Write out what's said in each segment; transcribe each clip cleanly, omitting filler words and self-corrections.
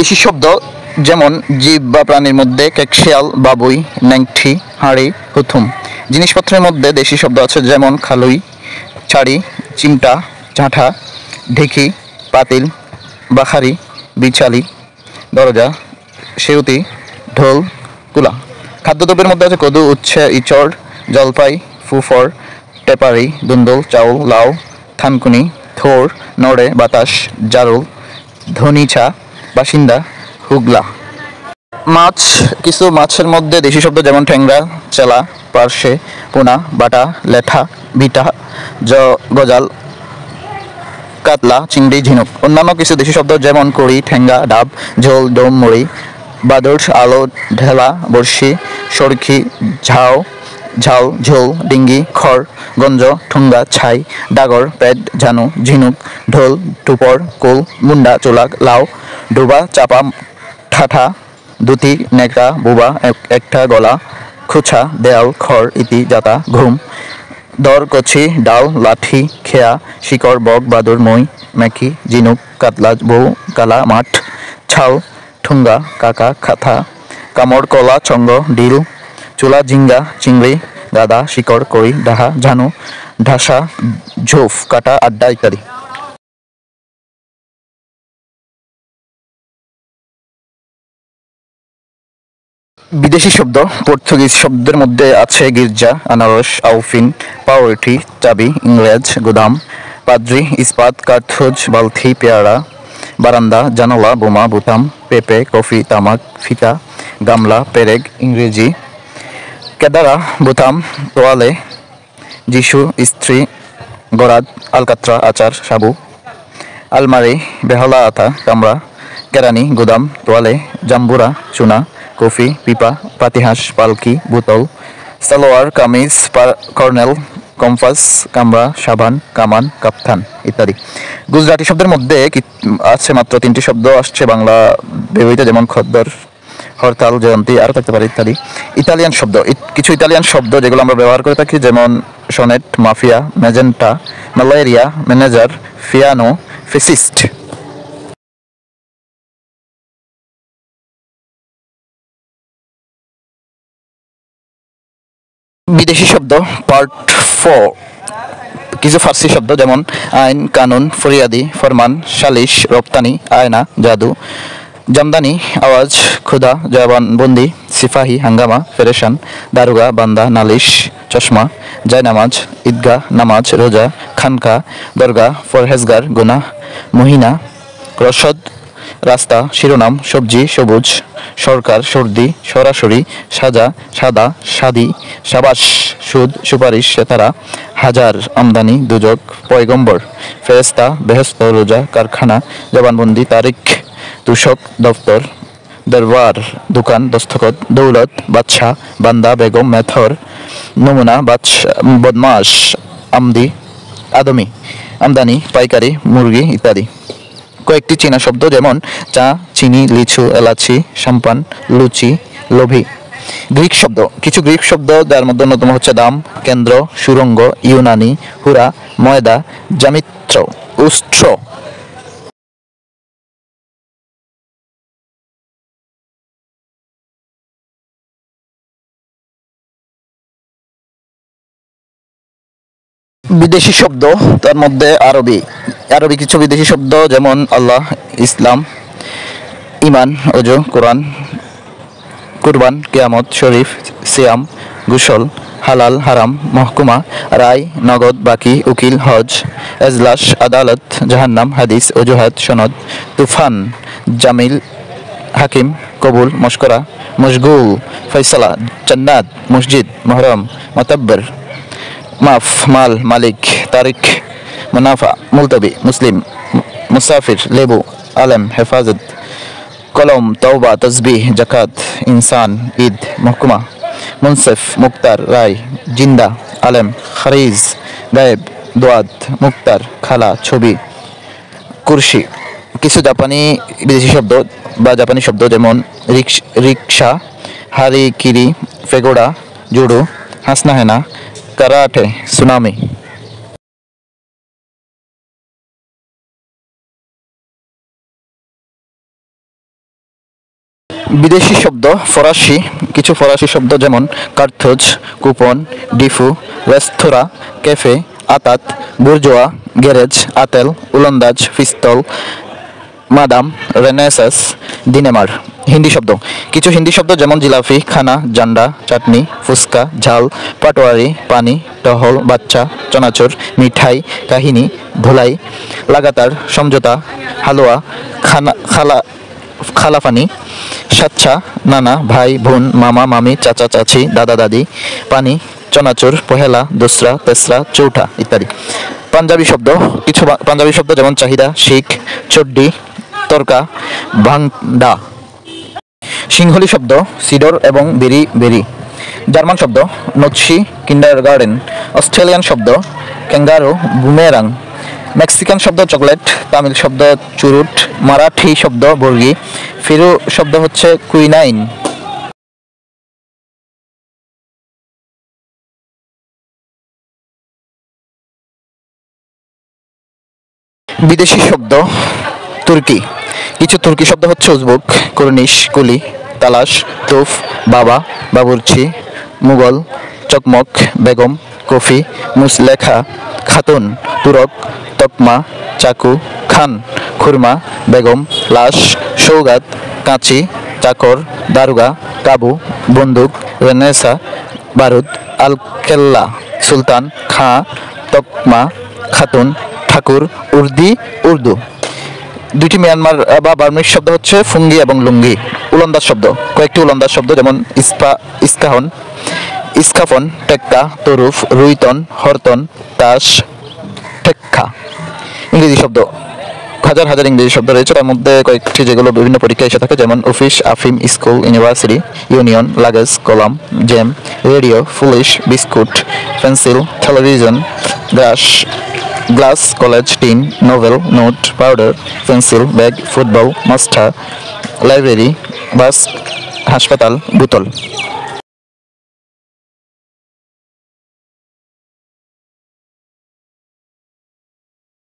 বিদেশি শব্দ যেমন জীব বা প্রাণীর মধ্যে ক্যাকশিয়াল, বাবুই, ন্যাংটি, হাঁড়ি, হুতুম। জিনিসপত্রের মধ্যে দেশি শব্দ আছে যেমন খালুই, ছাড়ি, চিমটা, ঝাঁটা, ঢেঁকি, পাতিল, বাখারি, বিচালি, দরজা, সেউতি, ঢোল, কুলা। খাদ্যদ্রব্যের মধ্যে আছে কদু, উচ্ছে, ইচড়, জলপাই, ফুফর, টেপারি, দুন্দল, চাউল, লাউ, থানকুনি, থোর, নড়ে, বাতাস, জারুল, ধনিচা, বাসিন্দা, হুগলা। মাছ, কিছু মাছের মধ্যে দেশি শব্দ যেমন ঠ্যাংরা, চেলা, পার্শে, পোনা, বাটা, লেঠা, বিটা, গজাল, কাতলা, চিংড়ি, ঝিনুক। অন্যান্য কিছু দেশি শব্দ যেমন কড়ি, ঠেঙ্গা, ডাব, ঝোল, ডোম, মুড়ি, বাদুড়, আলো, ঢেলা, বড়শি, সরখি, ঝাউ, ঝাল, ঝোল, ডিঙ্গি, খড়, গঞ্জ, ঠুঙ্গা, ছাই, ডাগর, পেট, ঝানু, ঝিনুক, ঢোল, টুপর, কুল, মুন্ডা, চোলাক, লাউ, ডোবা, চাপা, ঠাঠা, দুতি, নেকড়া, বুবা, একটা, গলা, খুছা, দেয়াল, খড়, ইতি, জাতা, ঘুম, দর, কচি, ডাল, লাঠি, খেয়া, শিকড়, বক, বাদুর, মই, মেকি, ঝিনুক, কাতলা, বউ, কালা, মাঠ, ছাল, ঠুঙ্গা, কাকা, খাথা, কামড়, কলা, চঙ্গ, ডিল, চুলা, ঝিঙ্গা, চিংড়ি, গাদা, শিকড়, কড়ি, ডাহা, ঝানু, ঢাসা, ঝোফ, কাটা, আড্ডা ইত্যাদি। বিদেশি শব্দ, পর্তুগিজ শব্দের মধ্যে আছে গির্জা, আনারস, আউফিন, পাউরুটি, চাবি, ইংরেজ, গুদাম, পাদ্রি, ইস্পাত, কার্তুজ, বালতি, পেয়ারা, বারান্দা, জানালা, বোমা, বুতাম, পেঁপে, কফি, তামাক, ফিতা, গামলা, পেরেক, ইংরেজি, কেদারা, বুতাম, তোয়ালে, যিশু, স্ত্রী, গরাদ, আলকাত্রা, আচার, সাবু, আলমারি, বেহালা, আতা, কামরা, কেরানি, গুদাম, তোয়ালে, জাম্বুরা, চুনা, কফি, পিপা, পাতিহাঁস, পালকি, বোতল, সালোয়ার, কামিজ, কর্নেল, কম্পাস, কামরা, সাবান, কামান, কাপ্তান ইত্যাদি। গুজরাটি শব্দের মধ্যে আছে মাত্র 3টি শব্দ আসছে বাংলা ব্যবহৃত, যেমন খদ্দর, হরতাল, জয়ন্তী, আরও থাকতে পারে ইত্যাদি। ইতালিয়ান শব্দ, কিছু ইতালিয়ান শব্দ যেগুলো আমরা ব্যবহার করে থাকি যেমন sonnet, mafia, magenta, malaria, manager, piano, fascist. বিদেশি শব্দ পার্ট 4, কিছু ফার্সি শব্দ যেমন আইন, কানুন, ফরিয়াদি, ফরমান, সালিশ, রপ্তানি, আয়না, জাদু, জামদানি, আওয়াজ, খুদা, জবানবন্দি, সিপাহী, হাঙ্গামা, ফেরেশান, দারোগা, বান্দা, নালিশ, চশমা, জায়নামাজ, ঈদগাহ, নামাজ, রোজা, খানকা, দরগা, ফরহেজগার, গুনাহ, মহিনা, রসদ, রাস্তা, শিরোনাম, সবজি, সবুজ, সরকার, সর্দি, সরাসরি, সাজা, সাদা, সাদি, সাবাস, সুদ, সুপারিশ, সেতারা, হাজার, আমদানি, দুজক, পয়গম্বর, ফেরেস্তা, বেহেস্ত, রোজা, কারখানা, জবানবন্দি, তারিখ, তুষক, দফতর, দরবার, দোকান, দস্তখত, দৌলত, বাদশাহ, বান্দা, বেগম, মেথর, নমুনা, বদমাস, আমদি, আদমি, আমদানি, পাইকারি, মুরগি ইত্যাদি। কয়েকটি চীনা শব্দ যেমন চা, চিনি, লিচু, এলাচি, সাম্পান, লুচি, লোভী। গ্রিক শব্দ, কিছু গ্রিক শব্দ যার মধ্যে অন্যতম হচ্ছে দাম, কেন্দ্র, সুরঙ্গ, ইউনানি, হুরা, ময়দা, জামিত্র, উষ্ট্র। বিদেশি শব্দ, তার মধ্যে আরবি কিছু বিদেশি শব্দ যেমন আল্লাহ, ইসলাম, ইমান, ওজু, কোরআন, কুরবান, কিয়ামত, শরীফ, সিয়াম, গোসল, হালাল, হারাম, মহকুমা, রায়, নগদ, বাকি, উকিল, হজ, এজলাস, আদালত, জাহান্নাম, হাদিস, অজুহাত, সনদ, তুফান, জামিল, হাকিম, কবুল, মশকরা, মশগুল, ফয়সালা, জান্নাত, মসজিদ, মহরম, মাতাব্বর, মাফ, মাল, মালিক, তারিখ, মুনাফা, মুলতবি, মুসলিম, মুসাফির, লেবু, আলেম, হেফাজত, কলম, তওবা, তসবিহ, জাকাত, ইনসান, ঈদ, মহকুমা, মুনসিফ, মুক্তার, রায়, জিন্দা, আলেম, খারিজ, গায়েব, দোয়াত, মুক্তার, খালা, ছবি, কুরসি। কিছু বিদেশি শব্দ বা জাপানি শব্দ যেমন রিকশা, হারিকিরি, ফেগোড়া, জুডো, হাসনাহেনা, কারাটে, সুনামি। বিদেশি শব্দ ফরাসি, কিছু ফরাসি শব্দ যেমন কার্তুজ, কুপন, ডিফু, রেস্তোরাঁ, ক্যাফে, আতাত, বুর্জোয়া, গ্যারেজ, আতেল, উলন্দাজ, পিস্তল, মাদাম, রেনেসাস, দিনেমার। হিন্দি শব্দ, কিছু হিন্দি শব্দ যেমন জিলাপি, খানা, জান্ডা, চাটনি, ফুচকা, ঝাল, পাটোয়ারি, পানি, টহল, বাচ্চা, চনাচুর, মিঠাই, কাহিনী, ধুলাই, লাগাতার, সমঝোতা, হালুয়া, খালা, খালাফানি, সাচ্চা, নানা, ভাই, বোন, মামা, মামি, চাচা, চাচি, দাদা, দাদি, পানি, চনাচুর, পহেলা, দোসরা, তেসরা, চৌঠা ইত্যাদি। পাঞ্জাবি শব্দ, কিছু পাঞ্জাবি শব্দ যেমন চাহিদা, শিখ, চড্ডি, তরকা, ভাংডা। সিংহলি শব্দ সিডর এবং বেরি বেরি। জার্মান শব্দ নৎসি, কিন্ডারগার্টেন। অস্ট্রেলিয়ান শব্দ ক্যাঙ্গারু, বুমেরাং। মেক্সিকান শব্দ চকলেট, তামিল শব্দ চুরুট, মারাঠি শব্দ বর্গি, ফিরু শব্দ হচ্ছে কুইনাইন। বিদেশি শব্দ তুর্কি, কিছু তুর্কি শব্দ হচ্ছে উজবেক, কুর্নিশ, কুলি, তালাশ, তুফ, বাবা, বাবুর্চি, মুঘল, চকমক, বেগম, কফি, মুসলেখা, খাতুন, তুরক, তকমা, চাকু, খান, খুরমা, বেগম, লাশ, সৌগাত, কাঁচি, চাকর, দারুগা, কাবু, বন্দুক, রেনেসা, বারুদ, আলকেল্লা, সুলতান, খাঁ, তকমা, খাতুন, ঠাকুর, উর্দি, উর্দু। দুইটি মিয়ানমার বা বার্মিজ শব্দ হচ্ছে ফুঙ্গি এবং লুঙ্গি। উলন্দাজ শব্দ, কয়েকটি উলন্দাজ শব্দ যেমন ইস্কাহন, ইস্কাফন, টেক্কা, তরুফ, রুইতন, হরতন, তাস, টেক্কা। ইংরেজি শব্দ, হাজার হাজার ইংরেজি শব্দ রয়েছে, তার মধ্যে কয়েকটি যেগুলো বিভিন্ন পরীক্ষায় এসে থাকে যেমন অফিস, আফিম, school, university, union, luggage, column, jam, radio, police, biscuit, pencil, television, glass, college, tin, novel, note, powder, pencil, bag, football, master, library, bus, হাসপাতাল, বোতল।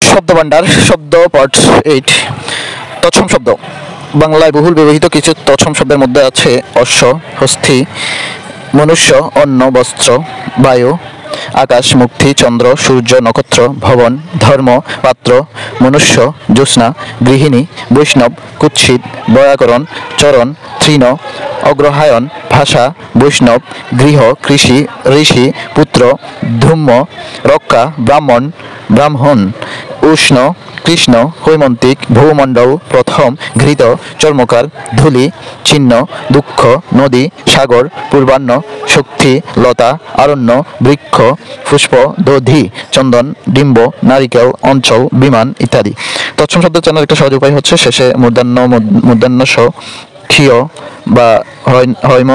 শব্দভাণ্ডার, শব্দ পার্ট 8। তৎসম শব্দ, বাংলায় বহুল ব্যবহৃত কিছু তৎসম শব্দের মধ্যে আছে অশ্ব, হস্থি, মনুষ্য, অন্ন, বস্ত্র, বায়ু, আকাশ, মুক্তি, চন্দ্র, সূর্য, নক্ষত্র, ভবন, ধর্ম, পাত্র, মনুষ্য, জ্যোৎস্না, গৃহিণী, বৈষ্ণব, কুৎসিত, বৈয়াকরণ, চরণ, তৃণ, অগ্রহায়ণ, ভাষা, বৈষ্ণব, গৃহ, কৃষি, ঋষি, পুত্র, ধূম্র, রক্ষা, ব্রাহ্মণ, ব্রাহ্মণ, উষ্ণ, কৃষ্ণ, হৈমন্তিক, ভূমণ্ডল, প্রথম, ঘৃত, চর্মকার, ধূলি, চিহ্ন, দুঃখ, নদী, সাগর, পূর্বাহ্ন, শক্তি, লতা, অরণ্য, বৃক্ষ, পুষ্প, দধি, চন্দন, ডিম্ব, নারিকেল, অঞ্চল, বিমান ইত্যাদি। তৎসম শব্দের চেনার একটা সহজ উপায় হচ্ছে শেষে মূর্ধন্য স, ক্ষীয় বা হৈম,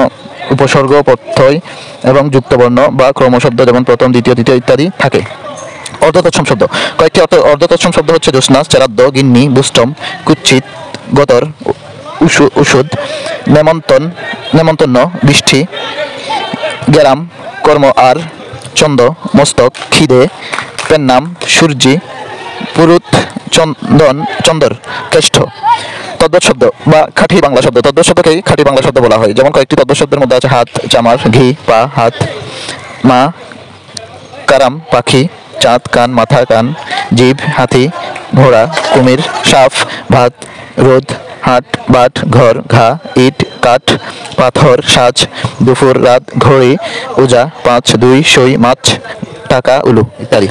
উপসর্গ, প্রত্যয় এবং যুক্তবর্ণ বা ক্রমশব্দ যেমন প্রথম, দ্বিতীয়, তৃতীয় ইত্যাদি থাকে। অর্ধতৎসম শব্দ, কয়েকটি অর্ধতৎসম শব্দ হচ্ছে জ্যোৎস্না, চেরাদ্দ, গিন্নি, বুষ্টম, কুচ্ছিত, গতর, ওষুধ, নেমন্তন্ন, বৃষ্টি, গেরাম, কর্ম, আর, চন্দ, মস্তক, খিদে, পেন্নাম, সূর্যি, পুরুত, চন্দন, চন্দর, কেষ্ট। তদ্ভব শব্দ বা খাঁটি বাংলা শব্দ, তদ্ভব শব্দকেই খাঁটি বাংলা শব্দ বলা হয়। যেমন কয়েকটি তদ্ভব শব্দের মধ্যে আছে হাত, চামার, ঘি, পা, হাত, মা, কারাম, পাখি, চাঁদ, কান, মাথা, কান, জিভ, হাতি, ঘোড়া, কুমির, সাপ, ভাত, রোদ, হাট, বাট, ঘর, ঘা, ইট, কাঠ, পাথর, সাজ, দুপুর, রাত, ঘড়ি, উজা, 5, 2, সই, মাছ, টাকা, উলু ইত্যাদি।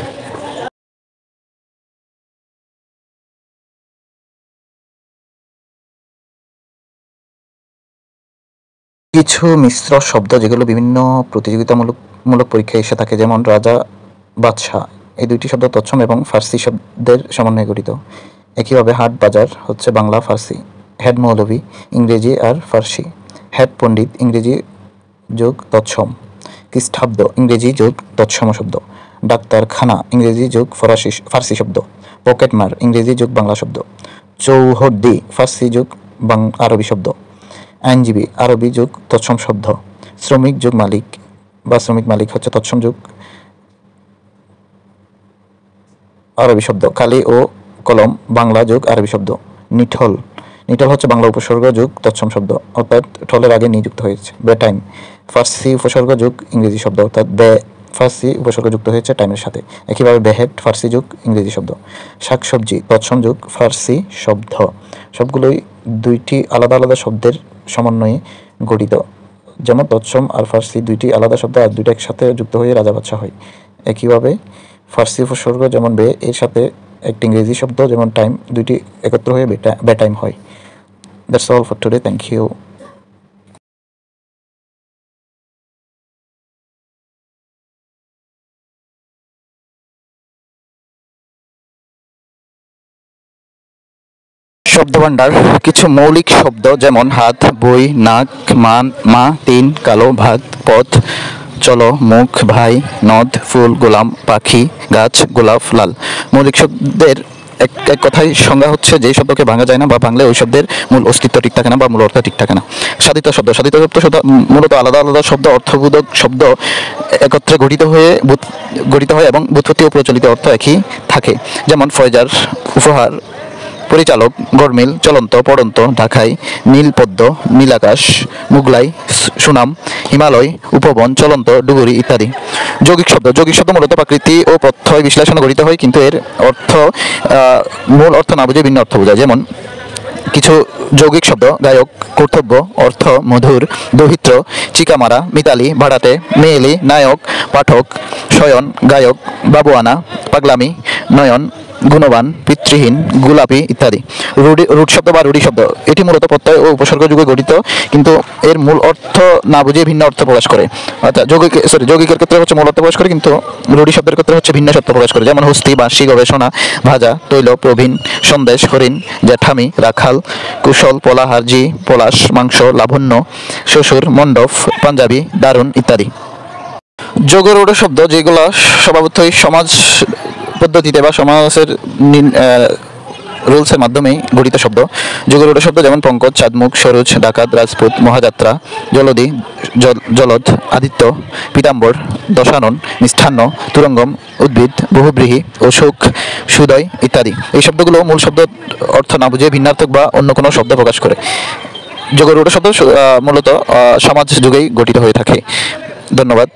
কিছু মিশ্র শব্দ যেগুলো বিভিন্ন প্রতিযোগিতামূলক পরীক্ষায় এসে থাকে যেমন রাজা, বাদশাহ। এই দুইটি শব্দ তৎসম এবং ফার্সি শব্দের সমন্বয়ে গঠিত। একইভাবে হাট, বাজার হচ্ছে বাংলা, ফার্সি। হেড মৌলভী ইংরেজি আর ফার্সি। হেড পণ্ডিত ইংরেজি যোগ তৎসম। খ্রিস্টাব্দ ইংরেজি যোগ তৎসম শব্দ। ডাক্তারখানা ইংরেজি যোগ ফার্সি শব্দ। পকেটমার ইংরেজি যোগ বাংলা শব্দ। চৌহদ্দি ফার্সি যোগ আরবি শব্দ। আইনজীবী আরবি যোগ তৎসম শব্দ। শ্রমিক যোগ মালিক বা শ্রমিক মালিক হচ্ছে তৎসম যোগ আরবি শব্দ। কালি ও কলম বাংলা যোগ আরবি শব্দ। নিঠল নিটল হচ্ছে বাংলা উপসর্গ যুগ তৎসম শব্দ, অর্থাৎ ঠলের আগে নিযুক্ত হয়েছে। বে টাইম ফার্সি উপসর্গ যুগ ইংরেজি শব্দ, অর্থাৎ বে ফার্সি উপসর্গ যুক্ত হয়েছে টাইমের সাথে। একইভাবে বেহেড ফার্সি যুগ ইংরেজি শব্দ। শাকসবজি তৎসম যুগ ফার্সি শব্দ। সবগুলোই দুইটি আলাদা আলাদা শব্দের সমন্বয়ে গঠিত, যেমন তৎসম আর ফার্সি দুইটি আলাদা শব্দ আর দুইটা একসাথে যুক্ত হয়ে রাজা বাদশা হয়। একইভাবে ফার্সি উপসর্গ যেমন বে এর সাথে একটি ইংরেজি শব্দ যেমন টাইম দুইটি একত্র হয়ে বে টাইম হয়। That's all for today, thank you. শব্দভাণ্ডার কিছু মৌলিক শব্দ যেমন হাত, বই, নাক, মান, মা, তিন, কালো, ভাত, পথ, চলো, মুখ, ভাই, নদ, ফুল, গোলাম, পাখি, গাছ, গোলাপ, লাল। মৌলিক শব্দের এক এক কথায় সংজ্ঞা হচ্ছে যেই শব্দকে ভাঙা যায় না বা ভাঙলে ওই শব্দের মূল অস্তিত্ব ঠিক থাকে না বা মূল অর্থ ঠিক থাকে না। সাধিত শব্দ মূলত আলাদা আলাদা শব্দ অর্থবোধক শব্দ একত্রে গঠিত হয় এবং ব্যুৎপত্তি ও প্রচলিত অর্থ একই থাকে। যেমন ফয়জার, উপহার, পরিচালক, গরমিল, চলন্ত, পড়ন্ত, ঢাকাই, নীলপদ্ম, নীলাকাশ, মুগলাই, সুনাম, হিমালয়, উপবন, চলন্ত, ডুবুরি ইত্যাদি। যৌগিক শব্দ মূলত প্রকৃতি ও প্রত্যয় বিশ্লেষণে গঠিত হয়, কিন্তু এর অর্থ মূল অর্থ না বুঝে ভিন্ন অর্থ বোঝায়। যেমন কিছু যৌগিক শব্দ গায়ক, কর্তব্য, অর্থ, মধুর, দৌহিত্র, চিকামারা, মিতালি, ভাড়াটে, মেয়েলি, নায়ক, পাঠক, শয়ন, গায়ক, বাবুয়ানা, পাগলামি, নয়ন, গুণবান, পিতৃহীন, গোলাপি ইত্যাদি। রুট শব্দ বা রুড়ি শব্দ এটি মূলত প্রত্যয় ও উপসর্গ যুগে গঠিত, কিন্তু এর মূল অর্থ না বুঝে ভিন্ন অর্থ প্রকাশ করে। অর্থাৎ যৌগিকের ক্ষেত্রে হচ্ছে মূল অর্থ প্রকাশ করে, কিন্তু রুড়ি শব্দের ক্ষেত্রে হচ্ছে ভিন্ন সত্য প্রকাশ করে। যেমন হস্তি, বাঁশি, গবেষণা, ভাজা, তৈল, প্রবীণ, সন্দেশ, হরিণ, জ্যাঠামি, রাখাল, কুশল, পলাহার, জি, পলাশ, মাংস, লাবণ্য, শ্বশুর, মণ্ডপ, পাঞ্জাবি, দারুণ ইত্যাদি। যোগরূঢ় শব্দ যেগুলো স্বভাবতই সমাজ পদ্ধতিতে বা সমাজের রুলসের মাধ্যমেই গঠিত শব্দ। যোগরূঢ় শব্দ যেমন পঙ্কজ, চাঁদমুখ, সরোজ, ডাকাত, রাজপুত, মহাযাত্রা, জলদি, জলদ, আদিত্য, পীতাম্বর, দশানন, মিষ্ঠান্ন, তুরঙ্গম, উদ্ভিদ, বহুব্রীহি, অশোক, সুদয় ইত্যাদি। এই শব্দগুলো মূল শব্দ অর্থ না বুঝে ভিন্নার্থক বা অন্য কোনো শব্দ প্রকাশ করে। যোগরূঢ় শব্দ মূলত সমাজ যুগেই গঠিত হয়ে থাকে। ধন্যবাদ।